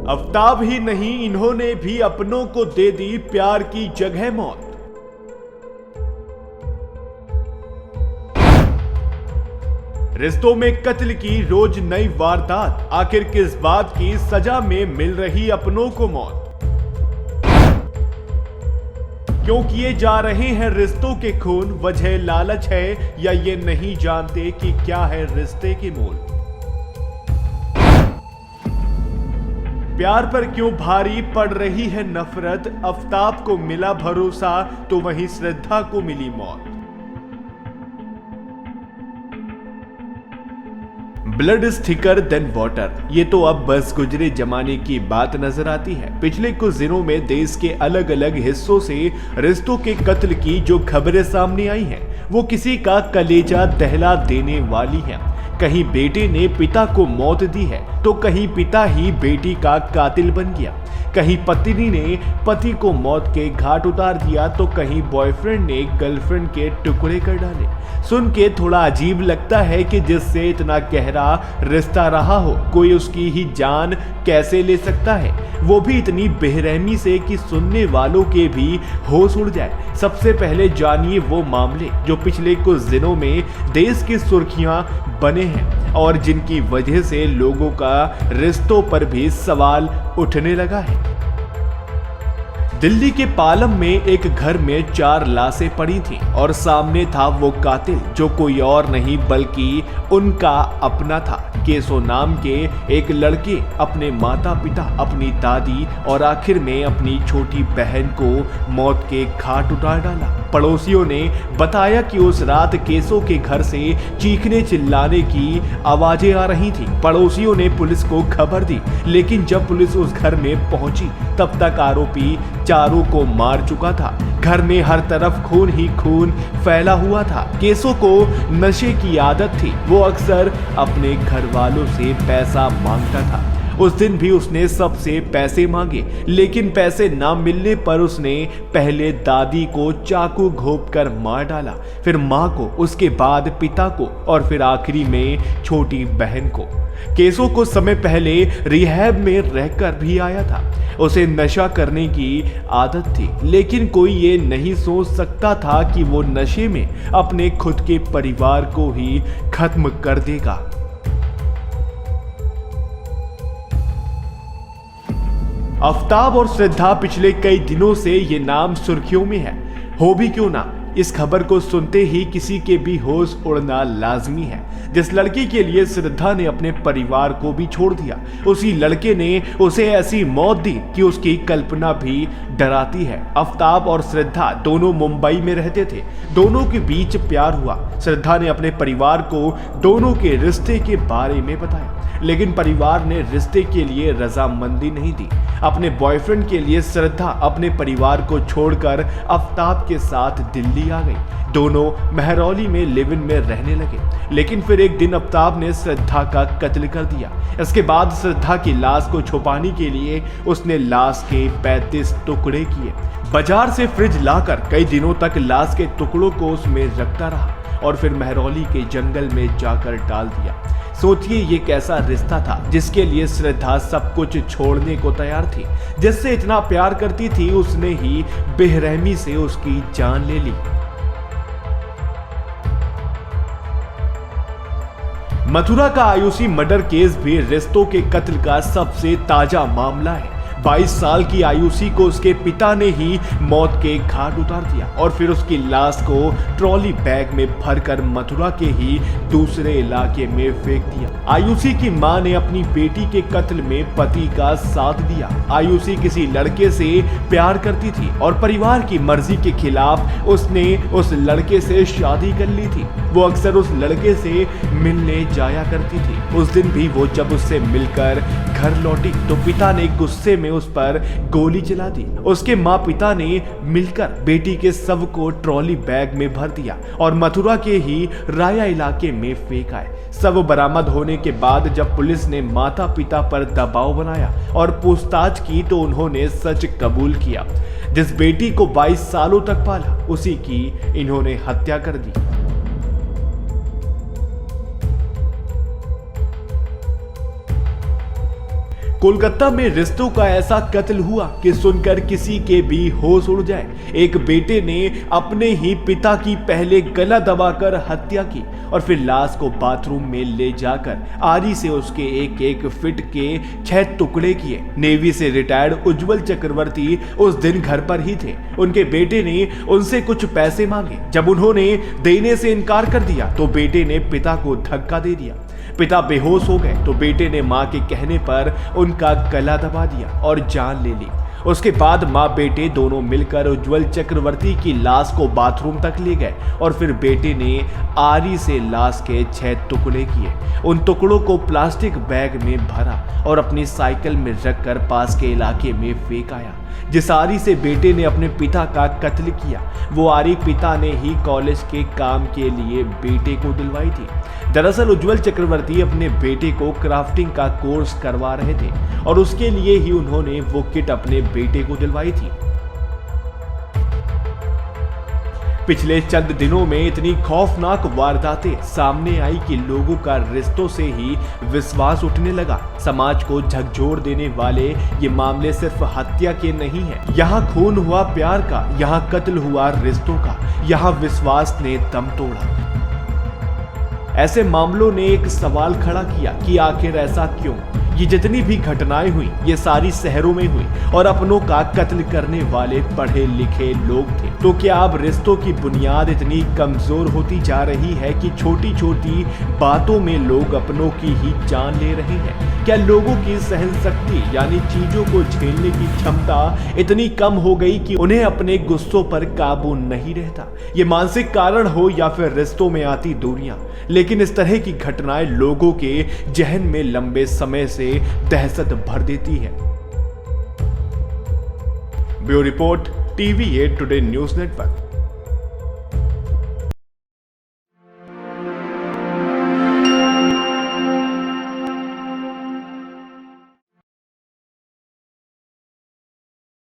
आफ्ताब ही नहीं, इन्होंने भी अपनों को दे दी प्यार की जगह मौत। रिश्तों में कत्ल की रोज नई वारदात, आखिर किस बात की सजा में मिल रही अपनों को मौत। क्यों किए जा रहे हैं रिश्तों के खून, वजह लालच है या ये नहीं जानते कि क्या है रिश्ते की मोल। प्यार पर क्यों भारी पड़ रही है नफरत, आफ्ताब को मिला भरोसा तो वहीं श्रद्धा को मिली मौत। Blood is thicker than water, ये तो अब बस गुजरे जमाने की बात नजर आती है। पिछले कुछ दिनों में देश के अलग अलग हिस्सों से रिश्तों के कत्ल की जो खबरें सामने आई हैं, वो किसी का कलेजा दहला देने वाली हैं। कहीं बेटे ने पिता को मौत दी है तो कहीं पिता ही बेटी का कातिल बन गया। कहीं पत्नी ने पति को मौत के घाट उतार दिया तो कहीं बॉयफ्रेंड ने गर्लफ्रेंड के टुकड़े कर डाले। सुन के थोड़ा अजीब लगता है कि जिससे इतना गहरा रिश्ता रहा हो, कोई उसकी ही जान कैसे ले सकता है, वो भी इतनी बेरहमी से कि सुनने वालों के भी होश उड़ जाए। सबसे पहले जानिए वो मामले जो पिछले कुछ दिनों में देश की सुर्खियां बने हैं और जिनकी वजह से लोगों का रिश्तों पर भी सवाल उठने लगा है। दिल्ली के पालम में एक घर में 4 लाशें पड़ी थीं और सामने था वो कातिल जो कोई और नहीं बल्कि उनका अपना था। केसो नाम के एक लड़के अपने माता पिता, अपनी दादी और आखिर में अपनी छोटी बहन को मौत के घाट उतार डाला। पड़ोसियों ने बताया कि उस रात केसो के घर से चीखने चिल्लाने की आवाजें आ रही थी। पड़ोसियों ने पुलिस को खबर दी, लेकिन जब पुलिस उस घर में पहुंची तब तक आरोपी चारों को मार चुका था। घर में हर तरफ खून ही खून फैला हुआ था। केसो को नशे की आदत थी, वो अक्सर अपने घर वालों से पैसा मांगता था। उस दिन भी उसने सबसे पैसे मांगे, लेकिन पैसे ना मिलने पर उसने पहले दादी को चाकू घोंप कर मार डाला, फिर मां को, उसके बाद पिता को और फिर आखिरी में छोटी बहन को। केसो को समय पहले रिहैब में रहकर भी आया था। उसे नशा करने की आदत थी, लेकिन कोई ये नहीं सोच सकता था कि वो नशे में अपने खुद के परिवार को ही खत्म कर देगा। आफ्ताब और श्रद्धा पिछले कई दिनों से ये नाम सुर्खियों में है। हो भी क्यों ना, इस खबर को सुनते ही किसी के भी होश उड़ना लाजमी है। जिस लड़की के लिए श्रद्धा ने अपने परिवार को भी छोड़ दिया, उसी लड़के ने उसे ऐसी मौत दी कि उसकी कल्पना भी डराती है। आफ्ताब और श्रद्धा दोनों मुंबई में रहते थे। दोनों के बीच प्यार हुआ। श्रद्धा ने अपने परिवार को दोनों के रिश्ते के बारे में बताया, लेकिन परिवार ने रिश्ते के लिए रजामंदी नहीं दी। अपने बॉयफ्रेंड के लिए श्रद्धा अपने परिवार को छोड़कर आफ्ताब के साथ दिल्ली आ गई। दोनों मेहरौली में लिव इन में रहने लगे, लेकिन फिर एक दिन आफ्ताब ने श्रद्धा का कत्ल कर दिया। इसके बाद श्रद्धा की लाश को छुपाने के लिए उसने लाश के 35 टुकड़े किए। बाजार से फ्रिज लाकर कई दिनों तक लाश के टुकड़ों को उसमें रखता रहा और फिर मेहरौली के जंगल में जाकर डाल दिया। सोचिए ये कैसा रिश्ता था जिसके लिए श्रद्धा सब कुछ छोड़ने को तैयार थी। जिससे इतना प्यार करती थी, उसने ही बेरहमी से उसकी जान ले ली। मथुरा का आयुषी मर्डर केस भी रिश्तों के कत्ल का सबसे ताजा मामला है। 22 साल की आयुषी को उसके पिता ने ही मौत के घाट उतार दिया और फिर उसकी लाश को ट्रॉली बैग में भरकर मथुरा के ही दूसरे इलाके में फेंक दिया। आयुषी की मां ने अपनी बेटी के कत्ल में पति का साथ दिया। आयुषी किसी लड़के से प्यार करती थी और परिवार की मर्जी के खिलाफ उसने उस लड़के से शादी कर ली थी। वो अक्सर उस लड़के से मिलने जाया करती थी। उस दिन भी वो जब उससे मिलकर घर लौटी तो पिता ने गुस्से में उस पर गोली चला दी। उसके माँ पिता ने मिलकर बेटी के शव को ट्रॉली बैग में भर दिया और मथुरा के ही राया इलाके में फेंक आए। शव बरामद होने के बाद जब पुलिस ने माता पिता पर दबाव बनाया और पूछताछ की तो उन्होंने सच कबूल किया। जिस बेटी को 22 सालों तक पाला, उसी की इन्होंने हत्या कर दी। कोलकाता में रिश्तों का ऐसा कत्ल हुआ कि सुनकर किसी के भी होश उड़ जाए। एक बेटे ने अपने ही पिता की पहले गला दबाकर हत्या की और फिर लाश को बाथरूम में ले जाकर आरी से उसके एक एक फीट के 6 टुकड़े किए। नेवी से रिटायर्ड उज्जवल चक्रवर्ती उस दिन घर पर ही थे। उनके बेटे ने उनसे कुछ पैसे मांगे। जब उन्होंने देने से इनकार कर दिया तो बेटे ने पिता को धक्का दे दिया। पिता बेहोश हो गए तो बेटे ने मां के कहने पर उनका गला दबा दिया और जान ले ली। उसके बाद मां बेटे दोनों मिलकर उज्जवल चक्रवर्ती की लाश को बाथरूम तक ले गए और फिर बेटे ने आरी से लाश के 6 टुकड़े किए। उन टुकड़ों को प्लास्टिक बैग में भरा और अपनी साइकिल में रखकर पास के इलाके में फेंक आया। जिस आरी से बेटे ने अपने पिता का कत्ल किया वो आरी पिता ने ही कॉलेज के काम के लिए बेटे को दिलवाई थी। दरअसल उज्जवल चक्रवर्ती अपने बेटे को क्राफ्टिंग का कोर्स करवा रहे थे और उसके लिए ही उन्होंने वो किट अपने बेटे को दिलवाई थी। पिछले चंद दिनों में इतनी खौफनाक वारदातें सामने आई कि लोगों का रिश्तों से ही विश्वास उठने लगा। समाज को झकझोर देने वाले ये मामले सिर्फ हत्या के नहीं हैं। यहाँ खून हुआ प्यार का, यहाँ कत्ल हुआ रिश्तों का, यहाँ विश्वास ने दम तोड़ा। ऐसे मामलों ने एक सवाल खड़ा किया कि आखिर ऐसा क्यों? ये जितनी भी घटनाएं हुई ये सारी शहरों में हुई और अपनों का कत्ल करने वाले पढ़े लिखे लोग थे। तो क्या अब रिश्तों की बुनियाद इतनी कमजोर होती जा रही है कि छोटी छोटी बातों में लोग अपनों की ही जान ले रहे हैं? क्या लोगों की सहन शक्ति यानी चीजों को झेलने की क्षमता इतनी कम हो गई कि उन्हें अपने गुस्सों पर काबू नहीं रहता? ये मानसिक कारण हो या फिर रिश्तों में आती दूरियां, लेकिन इस तरह की घटनाएं लोगों के जहन में लंबे समय से दहशत भर देती है। Bureau report, TV8 today news network.